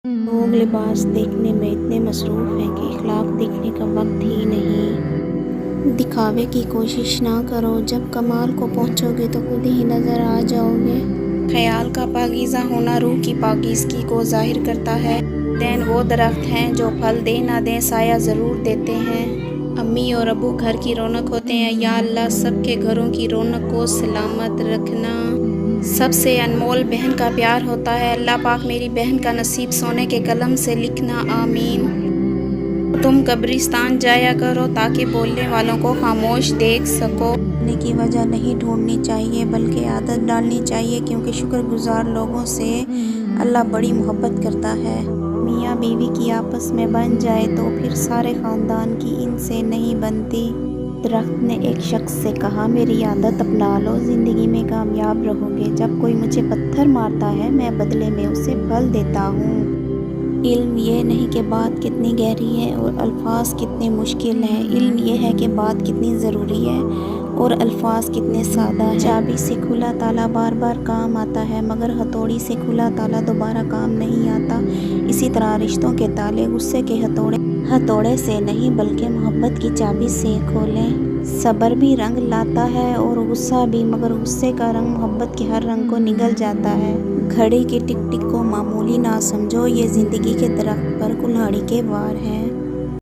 لوگ لباس دیکھنے میں اتنے مصروف ہیں کہ اخلاق دیکھنے کا وقت ہی نہیں۔ دکھاوے کی کوشش نہ کرو، جب کمال کو پہنچو گے تو خود ہی نظر آ جاؤ گے۔ خیال کا پاکیزہ ہونا روح کی پاکیزگی کو ظاہر کرتا ہے۔ والدین وہ درخت ہیں جو پھل دے نہ دیں سایہ ضرور دیتے ہیں۔ امی اور ابو گھر کی رونق ہوتے ہیں۔ یا اللہ سب کے گھروں کی رونق کو سلامت رکھنا۔ سب سے انمول بہن کا پیار ہوتا ہے۔ اللہ پاک میری بہن کا نصیب سونے کے قلم سے لکھنا، آمین۔ تم قبرستان جایا کرو تاکہ بولنے والوں کو خاموش دیکھ سکو۔ کرنے کی وجہ نہیں ڈھونڈنی چاہیے بلکہ عادت ڈالنی چاہیے، کیونکہ شکر گزار لوگوں سے اللہ بڑی محبت کرتا ہے۔ میاں بیوی کی آپس میں بن جائے تو پھر سارے خاندان کی ان سے نہیں بنتی۔ درخت نے ایک شخص سے کہا، میری عادت اپنا لو، زندگی میں کامیاب رہو گے۔ جب کوئی مجھے پتھر مارتا ہے میں بدلے میں اسے پھل دیتا ہوں۔ علم یہ نہیں کہ بات کتنی گہری ہے اور الفاظ کتنے مشکل ہیں، علم یہ ہے کہ بات کتنی ضروری ہے اور الفاظ کتنے سادہ ہیں۔ چابی سے کھلا تالا بار بار کام آتا ہے مگر ہتھوڑی سے کھلا تالا دوبارہ کام نہیں آتا۔ اسی طرح رشتوں کے تالے غصے کے ہتھوڑے سے نہیں بلکہ محبت کی چابی سے کھولیں۔ صبر بھی رنگ لاتا ہے اور غصہ بھی، مگر غصے کا رنگ محبت کے ہر رنگ کو نگل جاتا ہے۔ گھڑی کی ٹک ٹک کو معمولی نہ سمجھو، یہ زندگی کے درخت پر کلہاڑی کے وار ہیں۔